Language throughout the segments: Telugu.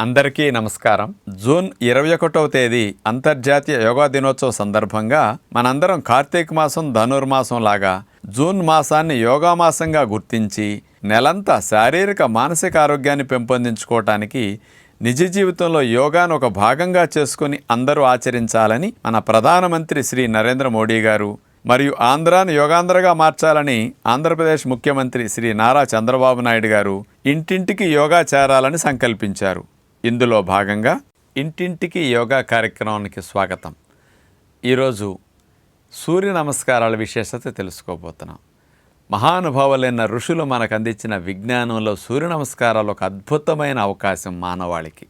అందరికీ నమస్కారం. జూన్ 21వ తేదీ అంతర్జాతీయ యోగా దినోత్సవ సందర్భంగా మనందరం కార్తీక మాసం ధనుర్మాసం లాగా జూన్ మాసాన్ని యోగా మాసంగా గుర్తించి నెలంతా శారీరక మానసిక ఆరోగ్యాన్ని పెంపొందించుకోవటానికి నిజ జీవితంలో యోగాను ఒక భాగంగా చేసుకుని అందరూ ఆచరించాలని మన ప్రధానమంత్రి శ్రీ నరేంద్ర మోడీ గారు మరియు ఆంధ్రాను యోగాంధ్రగా మార్చాలని ఆంధ్రప్రదేశ్ ముఖ్యమంత్రి శ్రీ నారా చంద్రబాబు నాయుడు గారు ఇంటింటికి యోగా చేరాలని సంకల్పించారు. ఇందులో భాగంగా ఇంటింటికి యోగా కార్యక్రమానికి స్వాగతం. ఈరోజు సూర్య నమస్కారాల విశేషత తెలుసుకోబోతున్నాం. మహానుభావులైన ఋషులు మనకు అందించిన విజ్ఞానంలో సూర్య నమస్కారాలు ఒక అద్భుతమైన అవకాశం మానవాళికి.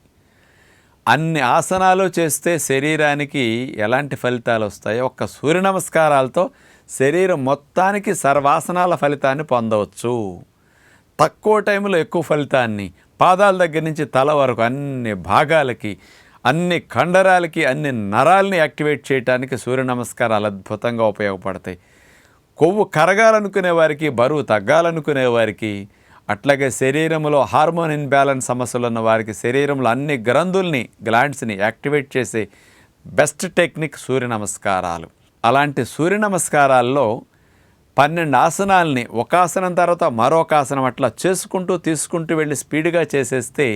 అన్ని ఆసనాలు చేస్తే శరీరానికి ఎలాంటి ఫలితాలు వస్తాయో ఒక్క సూర్య నమస్కారాలతో శరీరం మొత్తానికి సర్వాసనాల ఫలితాన్ని పొందవచ్చు. తక్కువ టైంలో ఎక్కువ ఫలితాన్ని పాదాల దగ్గర నుంచి తల వరకు అన్ని భాగాలకి, అన్ని కండరాలకి, అన్ని నరాల్ని యాక్టివేట్ చేయడానికి సూర్య నమస్కారాలు అద్భుతంగా ఉపయోగపడతాయి. కొవ్వు కరగాలనుకునే వారికి, బరువు తగ్గాలనుకునే వారికి, అట్లాగే శరీరంలో హార్మోన్ ఇన్బ్యాలెన్స్ సమస్యలు ఉన్న వారికి, శరీరంలో అన్ని గ్లాండ్స్ని యాక్టివేట్ చేసే బెస్ట్ టెక్నిక్ సూర్య నమస్కారాలు. అలాంటి సూర్య నమస్కారాల్లో 12 ఆసనాలని ఒక ఆసనం తర్వాత మరొక ఆసనం అట్లా తీసుకుంటూ వెళ్ళి స్పీడ్గా చేసేస్తే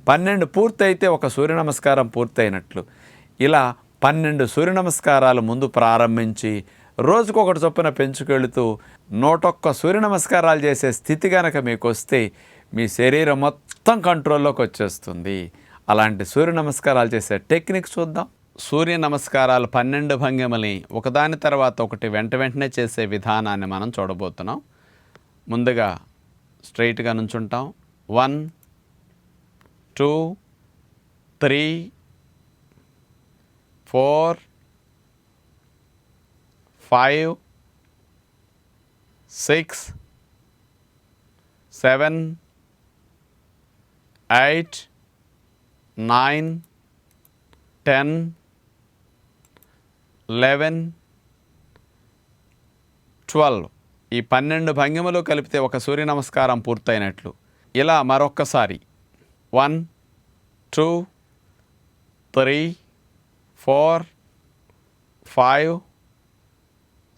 12 పూర్తయితే ఒక సూర్య నమస్కారం పూర్తయినట్లు. ఇలా 12 సూర్య నమస్కారాలు ముందు ప్రారంభించి రోజుకొకటి చొప్పున పెంచుకెళుతూ 101 సూర్య నమస్కారాలు చేసే స్థితి కనుక మీకు వస్తే మీ శరీరం మొత్తం కంట్రోల్లోకి వచ్చేస్తుంది. అలాంటి సూర్య నమస్కారాలు చేసే టెక్నిక్ చూద్దాం. సూర్య నమస్కారాలు 12 భంగిమల్ని ఒకదాని తర్వాత ఒకటి వెంటనే చేసే విధానాన్ని మనం చూడబోతున్నాం. ముందుగా స్ట్రైట్గా నుంచుంటాం. 1 2 3 4 5 6 7 8 9 10 11 12 ఈ 12 భంగిమలు కలిపితే ఒక సూర్య నమస్కారం పూర్తయినట్లు. ఇలా మరొక్కసారి 1 2 3 4 5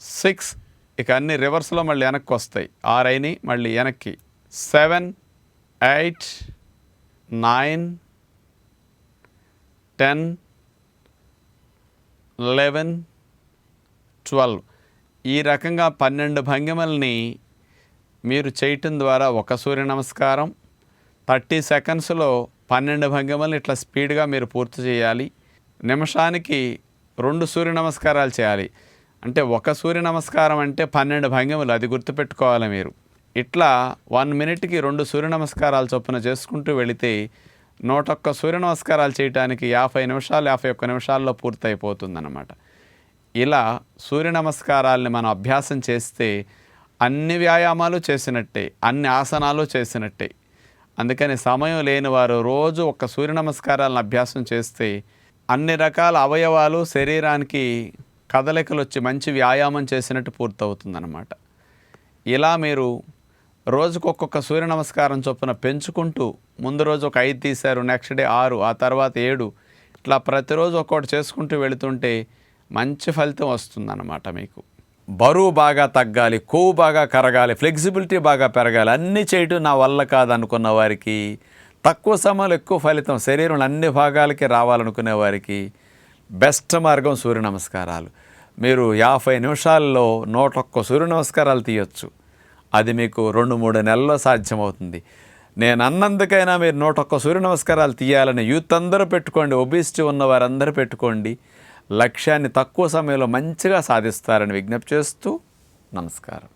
6 ఇక అన్ని రివర్స్లో మళ్ళీ వెనక్కి వస్తాయి. 6 అయినాయి మళ్ళీ వెనక్కి. 7 8 9 10 11 12 ఈ రకంగా 12 భంగిమల్ని మీరు చేయటం ద్వారా ఒక సూర్య నమస్కారం 30 సెకండ్స్లో 12 భంగిమల్ని ఇట్లా స్పీడ్గా మీరు పూర్తి చేయాలి. నిమిషానికి 2 సూర్య నమస్కారాలు చేయాలి. అంటే ఒక సూర్య నమస్కారం అంటే 12 భంగిమలు, అది గుర్తుపెట్టుకోవాలి మీరు. ఇట్లా 1 మినిట్కి 2 సూర్య నమస్కారాలు చొప్పున చేసుకుంటూ వెళితే 101 సూర్య నమస్కారాలు చేయడానికి 50 నిమిషాలు 51 నిమిషాల్లో పూర్తయిపోతుందన్నమాట. ఇలా సూర్య నమస్కారాలని మనం అభ్యాసం చేస్తే అన్ని వ్యాయామాలు చేసినట్టే, అన్ని ఆసనాలు చేసినట్టే. అందుకని సమయం లేని వారు రోజు ఒక సూర్య నమస్కారాలను అభ్యాసం చేస్తే అన్ని రకాల అవయవాలు శరీరానికి కదలికలు వచ్చి మంచి వ్యాయామం చేసినట్టు పూర్తవుతుందన్నమాట. ఇలా మీరు రోజుకు ఒక్కొక్క సూర్య నమస్కారం చొప్పున పెంచుకుంటూ ముందు రోజు ఒక 5 తీశారు, నెక్స్ట్ డే 6, ఆ తర్వాత 7, ఇట్లా ప్రతిరోజు ఒక్కొక్కటి చేసుకుంటూ వెళుతుంటే మంచి ఫలితం వస్తుందన్నమాట. మీకు బరువు బాగా తగ్గాలి, కొవ్వు బాగా కరగాలి, ఫ్లెక్సిబిలిటీ బాగా పెరగాలి, అన్నీ చేయటం నా వల్ల కాదనుకున్న వారికి, తక్కువ సమయంలో ఎక్కువ ఫలితం శరీరంలో అన్ని భాగాలకి రావాలనుకునే వారికి బెస్ట్ మార్గం సూర్య నమస్కారాలు. మీరు 50 నిమిషాల్లో 101 సూర్య నమస్కారాలు తీయొచ్చు. అది మీకు 2-3 నెలల్లో సాధ్యమవుతుంది. నేను అన్నందుకైనా మీరు 101 సూర్య నమస్కారాలు తీయాలని యూత్ అందరూ పెట్టుకోండి, ఒబిసిటీ ఉన్న వారందరూ పెట్టుకోండి. లక్ష్యాన్ని తక్కువ సమయంలో మంచిగా సాధిస్తారని విజ్ఞప్తి చేస్తూ నమస్కారం.